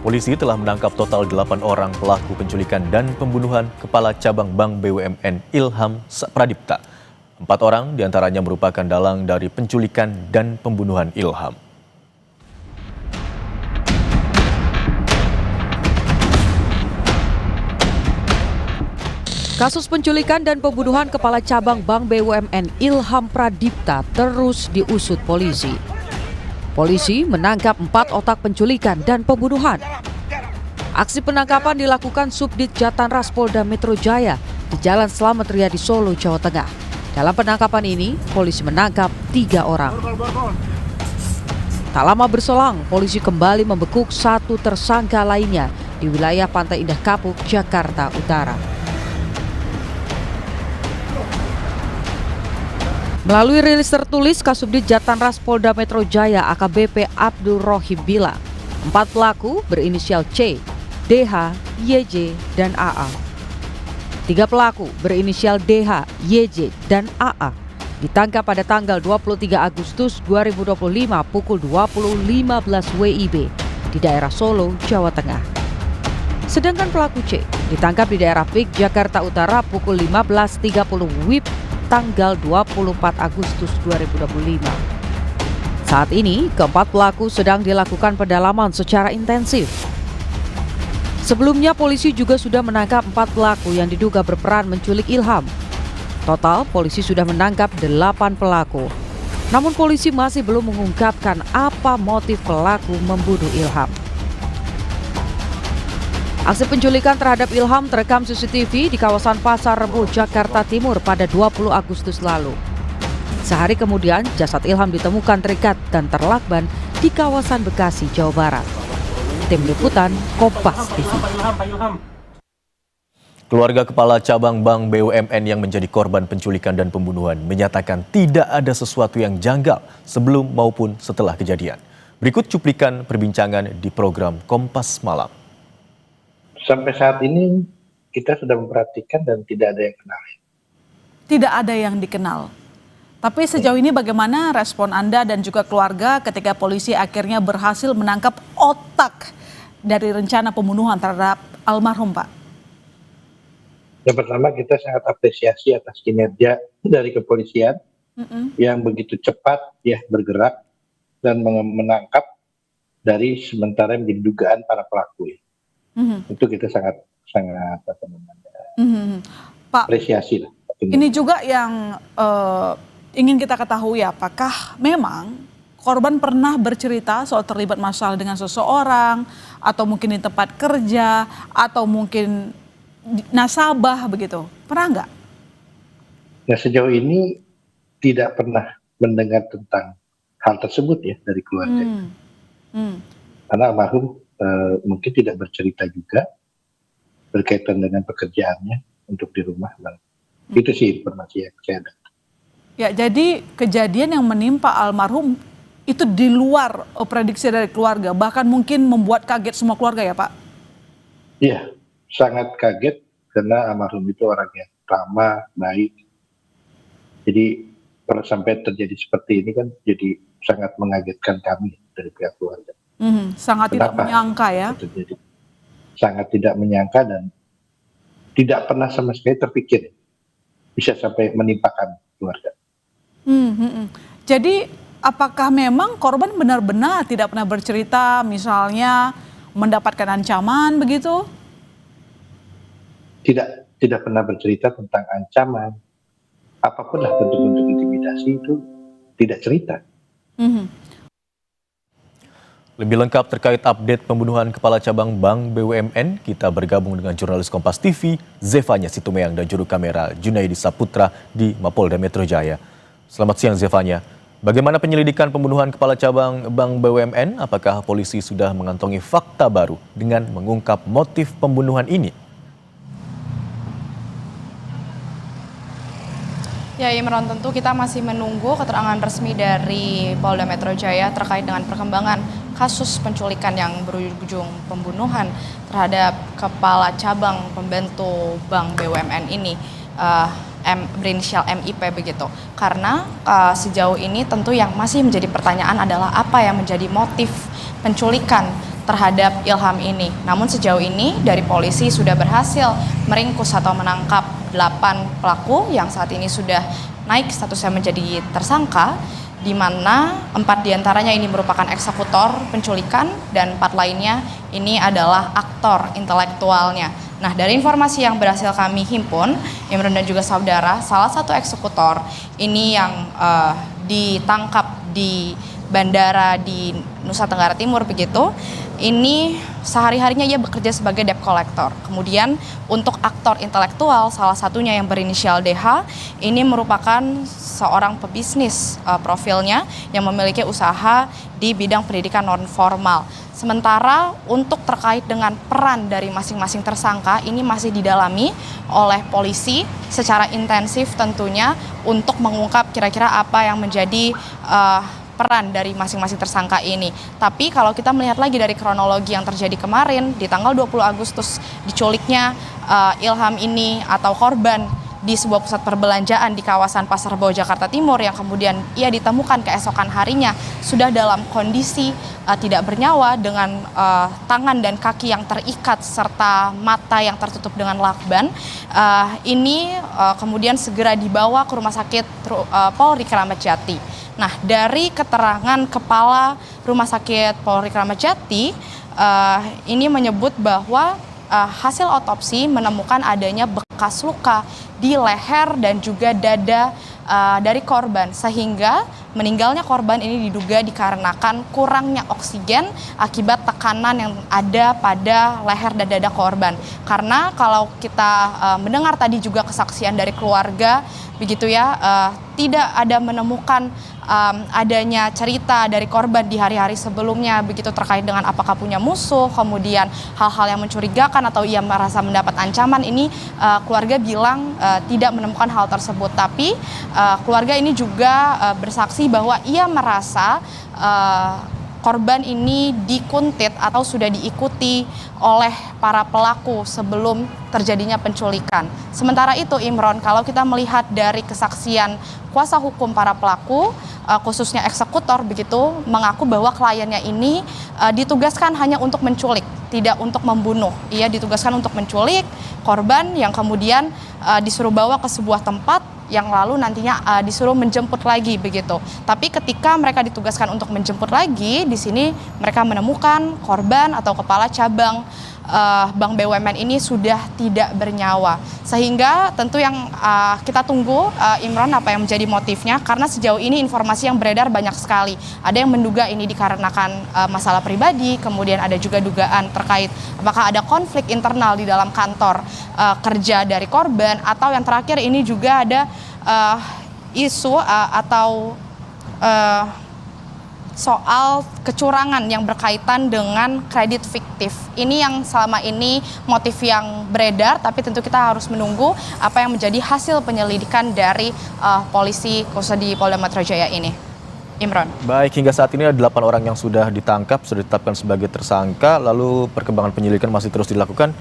Polisi telah menangkap total 8 orang pelaku penculikan dan pembunuhan Kepala Cabang Bank BUMN Ilham Pradipta. 4 orang diantaranya merupakan dalang dari penculikan dan pembunuhan Ilham. Kasus penculikan dan pembunuhan Kepala Cabang Bank BUMN Ilham Pradipta terus diusut polisi. Polisi menangkap 4 otak penculikan dan pembunuhan. Aksi penangkapan dilakukan Subdit Jatanras Polda Metro Jaya di Jalan Slamet Riyadi Solo, Jawa Tengah. Dalam penangkapan ini, polisi menangkap 3 orang. Tak lama berselang, polisi kembali membekuk 1 tersangka lainnya di wilayah Pantai Indah Kapuk, Jakarta Utara. Melalui rilis tertulis, Kasubdit Jatanras Polda Metro Jaya AKBP Abdul Rohim bilang, 4 pelaku berinisial C, DH, YJ, dan AA. 3 pelaku berinisial DH, YJ, dan AA ditangkap pada tanggal 23 Agustus 2025 pukul 20.15 WIB di daerah Solo, Jawa Tengah. Sedangkan pelaku C ditangkap di daerah PIK, Jakarta Utara pukul 15.30 WIB tanggal 24 Agustus 2025. Saat ini, keempat pelaku sedang dilakukan pendalaman secara intensif. Sebelumnya, polisi juga sudah menangkap 4 pelaku yang diduga berperan menculik Ilham. Total, polisi sudah menangkap 8 pelaku. Namun polisi masih belum mengungkapkan apa motif pelaku membunuh Ilham. Aksi penculikan terhadap Ilham terekam CCTV di kawasan Pasar Rebo, Jakarta Timur pada 20 Agustus lalu. Sehari kemudian, jasad Ilham ditemukan terikat dan terlakban di kawasan Bekasi, Jawa Barat. Tim Liputan, Kompas TV. Keluarga Kepala Cabang Bank BUMN yang menjadi korban penculikan dan pembunuhan menyatakan tidak ada sesuatu yang janggal sebelum maupun setelah kejadian. Berikut cuplikan perbincangan di program Kompas Malam. Sampai saat ini kita sudah memperhatikan dan tidak ada yang kenal. Tidak ada yang dikenal. Tapi sejauh ini bagaimana respon Anda dan juga keluarga ketika polisi akhirnya berhasil menangkap otak dari rencana pembunuhan terhadap almarhum, Pak? Yang pertama, kita sangat apresiasi atas kinerja dari kepolisian yang begitu cepat ya bergerak dan menangkap dari sementara yang menjadi dugaan para pelaku. Itu kita sangat Pak, apresiasi lah. Ini juga yang ingin kita ketahui, apakah memang korban pernah bercerita soal terlibat masalah dengan seseorang, atau mungkin di tempat kerja, atau mungkin nasabah begitu, pernah nggak? Nah, sejauh ini tidak pernah mendengar tentang hal tersebut ya dari keluarga. Karena almarhum mungkin tidak bercerita juga berkaitan dengan pekerjaannya untuk di rumah. Itu sih informasi yang saya dapat. Ya, jadi kejadian yang menimpa almarhum itu di luar prediksi dari keluarga, bahkan mungkin membuat kaget semua keluarga ya, Pak? Iya, sangat kaget karena almarhum itu orang yang ramah, baik. Jadi kalau sampai terjadi seperti ini kan jadi sangat mengagetkan kami dari pihak keluarga. Sangat tidak menyangka ya. Terjadi. Sangat tidak menyangka dan tidak pernah sama sekali terpikir bisa sampai menimpakan keluarga. Jadi apakah memang korban benar-benar tidak pernah bercerita, misalnya mendapatkan ancaman begitu? Tidak pernah bercerita tentang ancaman. Apapun lah bentuk-bentuk intimidasi itu tidak cerita. Lebih lengkap terkait update pembunuhan Kepala Cabang Bank BUMN, kita bergabung dengan jurnalis Kompas TV, Zefanya Situmeang dan juru kamera Junaidi Saputra di Mapolda Metro Jaya. Selamat siang Zefanya. Bagaimana penyelidikan pembunuhan Kepala Cabang Bank BUMN? Apakah polisi sudah mengantongi fakta baru dengan mengungkap motif pembunuhan ini? Ya, Imron, tentu kita masih menunggu keterangan resmi dari Polda Metro Jaya terkait dengan perkembangan kasus penculikan yang berujung pembunuhan terhadap Kepala Cabang Pembantu Bank BUMN ini, berinisial MIP begitu. Karena sejauh ini tentu yang masih menjadi pertanyaan adalah apa yang menjadi motif penculikan terhadap Ilham ini. Namun sejauh ini dari polisi sudah berhasil meringkus atau menangkap 8 pelaku yang saat ini sudah naik statusnya menjadi tersangka, di mana 4 diantaranya ini merupakan eksekutor penculikan dan 4 lainnya ini adalah aktor intelektualnya. Nah, dari informasi yang berhasil kami himpun, Imron dan juga saudara, salah satu eksekutor ini yang ditangkap di bandara di Nusa Tenggara Timur begitu, ini sehari-harinya ia bekerja sebagai debt collector. Kemudian untuk aktor intelektual, salah satunya yang berinisial DH, ini merupakan seorang pebisnis profilnya yang memiliki usaha di bidang pendidikan non formal. Sementara untuk terkait dengan peran dari masing-masing tersangka ini masih didalami oleh polisi secara intensif tentunya untuk mengungkap kira-kira apa yang menjadi peran dari masing-masing tersangka ini. Tapi kalau kita melihat lagi dari kronologi yang terjadi kemarin di tanggal 20 Agustus diculiknya Ilham ini atau korban di sebuah pusat perbelanjaan di kawasan Pasar Rebo Jakarta Timur yang kemudian ia ditemukan keesokan harinya sudah dalam kondisi tidak bernyawa dengan tangan dan kaki yang terikat serta mata yang tertutup dengan lakban. Ini kemudian segera dibawa ke Rumah Sakit Polri Kramat Jati. Nah, dari keterangan Kepala Rumah Sakit Polri Kramat Jati ini menyebut bahwa hasil otopsi menemukan adanya bekas luka di leher dan juga dada dari korban, sehingga meninggalnya korban ini diduga dikarenakan kurangnya oksigen akibat tekanan yang ada pada leher dan dada korban. Karena kalau kita mendengar tadi juga kesaksian dari keluarga begitu ya, tidak ada menemukan adanya cerita dari korban di hari-hari sebelumnya begitu terkait dengan apakah punya musuh, kemudian hal-hal yang mencurigakan atau ia merasa mendapat ancaman. Ini keluarga bilang tidak menemukan hal tersebut, tapi keluarga ini juga bersaksi bahwa ia merasa korban ini dikuntit atau sudah diikuti oleh para pelaku sebelum terjadinya penculikan. Sementara itu Imron, kalau kita melihat dari kesaksian kuasa hukum para pelaku, khususnya eksekutor begitu, mengaku bahwa kliennya ini ditugaskan hanya untuk menculik, tidak untuk membunuh. Ia ditugaskan untuk menculik korban yang kemudian disuruh bawa ke sebuah tempat yang lalu nantinya disuruh menjemput lagi begitu. Tapi ketika mereka ditugaskan untuk menjemput lagi, di sini mereka menemukan korban atau kepala cabang Bank BUMN ini sudah tidak bernyawa. Sehingga tentu yang kita tunggu Imron apa yang menjadi motifnya, karena sejauh ini informasi yang beredar banyak sekali. Ada yang menduga ini dikarenakan masalah pribadi, kemudian ada juga dugaan terkait apakah ada konflik internal di dalam kantor kerja dari korban, atau yang terakhir ini juga ada isu atau soal kecurangan yang berkaitan dengan kredit fiktif. Ini yang selama ini motif yang beredar, tapi tentu kita harus menunggu apa yang menjadi hasil penyelidikan dari polisi khususnya di Polda Metro Jaya ini. Imron. Baik, hingga saat ini ada 8 orang yang sudah ditangkap, sudah ditetapkan sebagai tersangka, lalu perkembangan penyelidikan masih terus dilakukan.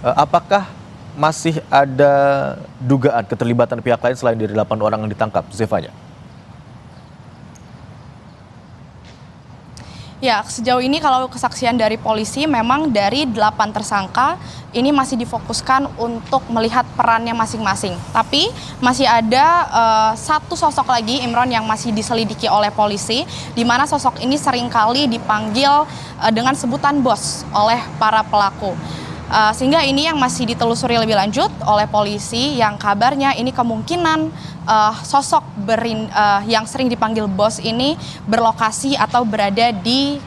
Apakah masih ada dugaan keterlibatan pihak lain selain dari 8 orang yang ditangkap, Zevanya? Ya, sejauh ini kalau kesaksian dari polisi memang dari 8 tersangka ini masih difokuskan untuk melihat perannya masing-masing. Tapi masih ada satu sosok lagi, Imron, yang masih diselidiki oleh polisi, di mana sosok ini seringkali dipanggil dengan sebutan bos oleh para pelaku. Sehingga ini yang masih ditelusuri lebih lanjut oleh polisi, yang kabarnya ini kemungkinan sosok yang sering dipanggil bos ini berlokasi atau berada di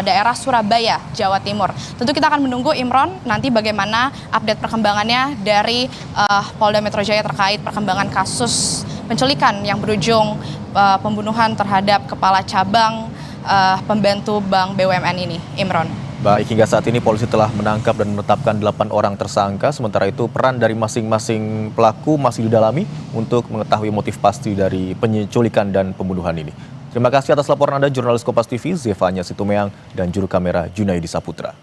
daerah Surabaya, Jawa Timur. Tentu kita akan menunggu, Imron, nanti bagaimana update perkembangannya dari Polda Metro Jaya terkait perkembangan kasus penculikan yang berujung pembunuhan terhadap kepala cabang pembantu Bank BUMN ini, Imron. Baik, hingga saat ini polisi telah menangkap dan menetapkan 8 orang tersangka. Sementara itu peran dari masing-masing pelaku masih didalami untuk mengetahui motif pasti dari penculikan dan pembunuhan ini. Terima kasih atas laporan Anda, jurnalis Kompas TV Zevanya Situmeang dan juru kamera Junaidi Saputra.